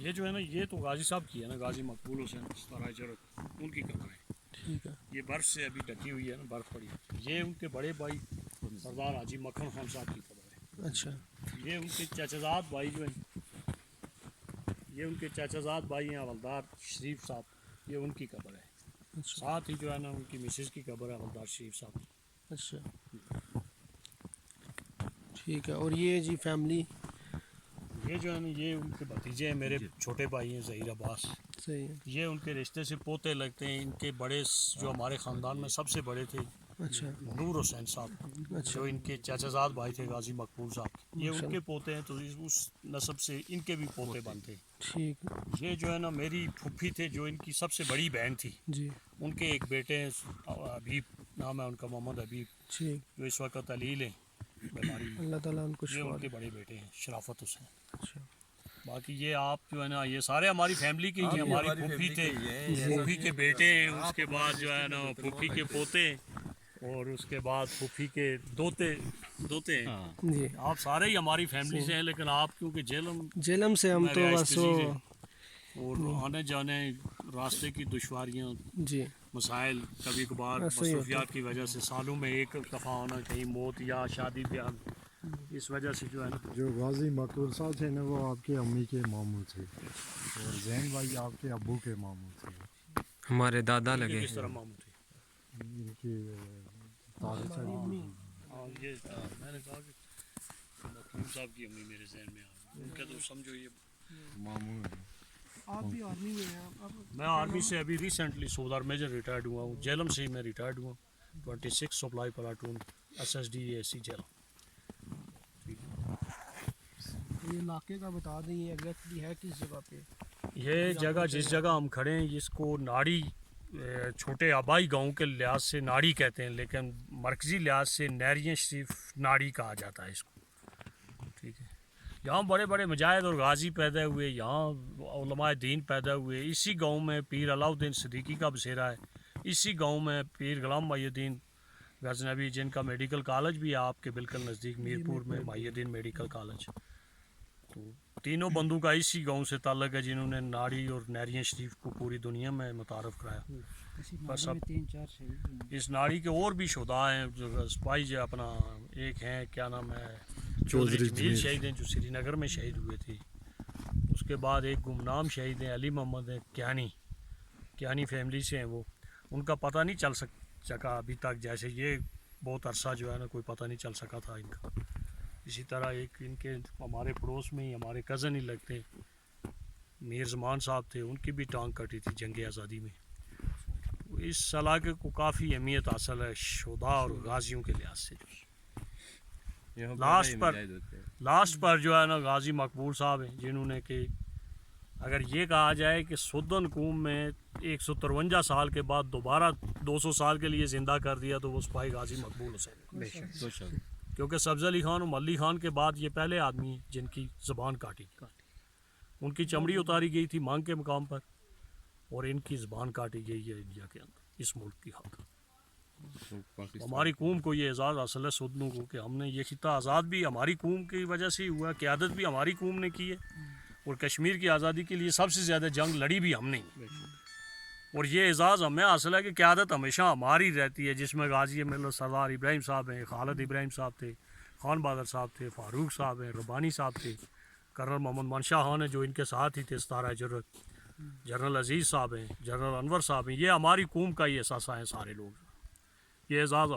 یہ جو ہے نا یہ تو غازی صاحب کی ہے نا، غازی مقبول حسین ستارہ جرت، ان کی قبر ہے. ٹھیک ہے. یہ برف سے ابھی ڈکی ہوئی ہے نا، برف پڑی ہے. یہ ان کے بڑے بھائی سردار حاجی مکھن خان صاحب کی قبر ہے. اچھا. یہ ان کے چچا زاد بھائی جو ہیں، یہ ان کے چچا زاد بھائی ہیں حوالدار شریف صاحب، یہ ان کی قبر ہے. اچھا. ساتھ ہی جو ہے نا ان کی مسز کی قبر ہے حوالدار شریف صاحب. اچھا ٹھیک ہے. اور یہ جی فیملی یہ جو ہے نا یہ ان کے بھتیجے ہیں، میرے چھوٹے بھائی ہیں ظہیر عباس. صحیح ہے. یہ ان کے رشتے سے پوتے لگتے ہیں. ان کے بڑے جو ہمارے خاندان میں سب سے بڑے تھے اچھا. نور حسین صاحب، اچھا. جو ان کے چچا زاد بھائی تھے غازی مقبول صاحب. یہ ان ماشاء کے اللہ. پوتے ہیں، تو اس نسب سے ان کے بھی پوتے بنتے ہیں. ٹھیک ہے. یہ جو ہے نا میری پھپھی تھے، جو ان کی سب سے بڑی بہن تھی. جی ان کے ایک بیٹے ہیں حبیب، نام ہے ان کا محمد حبیب، ٹھیک. جو اس وقت علیل ہیں بیماری میں. اللہ تعالیٰ ان کو یہ شفا ان دے. کے بڑے بیٹے ہیں شرافت حسین. اچھا. باقی یہ آپ جو ہے نا یہ سارے ہماری فیملی کے ہی ہیں. ہماری پھوپھی تھے، پھوپھی کے بیٹے ہیں، اس کے بعد جو ہے نا پھوپھی کے پوتے، اور اس کے بعد پھوپھی کے دوتے ہیں. جی آپ سارے ہی ہماری فیملی سے ہیں، لیکن آپ کیونکہ جیلم جیلم سے ہم میں تو رہائش بس پذیر ہیں، اور آنے جانے راستے کی دشواریاں، جی مسائل، کبھی کبھار ایسا ہی ہوتا مصروفیات کی وجہ سے سالوں میں ایک دفعہ ہونا، کہیں موت یا شادی بیاہ، اس وجہ سے جو ہے نا. جو غازی مقبول صاحب تھے نا وہ آپ کے امی کے ماموں تھے، اور زین بھائی آپ کے ابو کے ماموں تھے. ہمارے دادا ان کے لگے. کس طرح ماموں تھے؟ ان کی تاریخ ہاں یہ میں نے کہا کہ مقبول صاحب کی امی میرے ذہن میں آ گئی. ان کا تو سمجھو یہ ماموں ہیں. آپ بھی آرمی میں ہیں؟ میں آرمی سے ابھی ریسنٹلی سولار میجر ریٹائرڈ ہوا ہوں. جیلم سے ہی میں ریٹائرڈ ہوا ہوں. 26 سپلائی پلاٹون SSD جیلم. یہ علاقے کا بتا دیں یہ ایگزیکٹلی ہے کس جگہ پہ؟ یہ جگہ جس جگہ ہم کھڑے ہیں اس کو ناڑی، چھوٹے آبائی گاؤں کے لحاظ سے ناڑی کہتے ہیں، لیکن مرکزی لحاظ سے نیریاں شریف ناڑی کہا جاتا ہے اس کو. ٹھیک ہے. یہاں بڑے بڑے مجاہد اور غازی پیدا ہوئے، یہاں علماء دین پیدا ہوئے. اسی گاؤں میں پیر علاء الدین صدیقی کا بسیرا ہے. اسی گاؤں میں پیر غلام محی الدین غزنوی، جن کا میڈیکل کالج بھی ہے آپ کے بالکل نزدیک میرپور میں، محی الدین میڈیکل کالج. تو تینوں بندوں کا اسی گاؤں سے تعلق ہے، جنہوں نے ناڑی اور نیریاں شریف کو پوری دنیا میں متعارف کرایا. بس اب اس ناڑی کے اور بھی شہداء ہیں، جو سپاہی جو اپنا ایک ہیں، کیا نام ہے، چودھری جمیل شہید ہیں، جو سری نگر میں شہید ہوئے تھے. اس کے بعد ایک گمنام شہید ہیں علی محمد ہیں، کیانی فیملی سے ہیں. وہ ان کا پتہ نہیں چل سکا ابھی تک، جیسے یہ بہت عرصہ جو ہے نا کوئی پتہ نہیں چل سکا تھا ان کا. اسی طرح ایک ان کے ہمارے پڑوس میں ہی ہمارے کزن ہی لگتے میر زمان صاحب تھے، ان کی بھی ٹانگ کٹی تھی جنگ آزادی میں. اس علاقے کو کافی اہمیت حاصل ہے شہداء اور غازیوں کے لحاظ سے. لاسٹ پر جو ہے نا غازی مقبول صاحب ہیں، جنہوں نے کہ اگر یہ کہا جائے کہ سدن قوم میں 153 سال کے بعد دوبارہ 200 سال کے لیے زندہ کر دیا تو وہ سپاہی غازی مقبول حسین، کیونکہ سبز علی خان اور ملی خان کے بعد یہ پہلے آدمی ہیں جن کی زبان کاٹی. ان کی چمڑی اتاری گئی تھی مانگ کے مقام پر، اور ان کی زبان کاٹی گئی ہے انڈیا کے اندر اس ملک کی حق. ہماری قوم کو یہ اعزاز حاصل ہے سدنوں کو کہ ہم نے یہ خطہ آزاد بھی ہماری قوم کی وجہ سے ہی ہوا، قیادت بھی ہماری قوم نے کی ہے، اور کشمیر کی آزادی کے لیے سب سے زیادہ جنگ لڑی بھی ہم نے. اور یہ اعزاز ہمیں حاصل ہے کہ قیادت ہمیشہ ہماری رہتی ہے، جس میں غازی ملت سردار ابراہیم صاحب ہیں، خالد ابراہیم صاحب تھے، خان بہادر صاحب تھے، فاروق صاحب ہیں، ربانی صاحب تھے، کرنل محمد منشا خان ہیں جو ان کے ساتھ ہی تھے ستارہ جرت، جنرل عزیز صاحب ہیں، جنرل انور صاحب ہیں. یہ ہماری قوم کا ہی احساسہ ہیں سارے لوگ. یہ اعزاز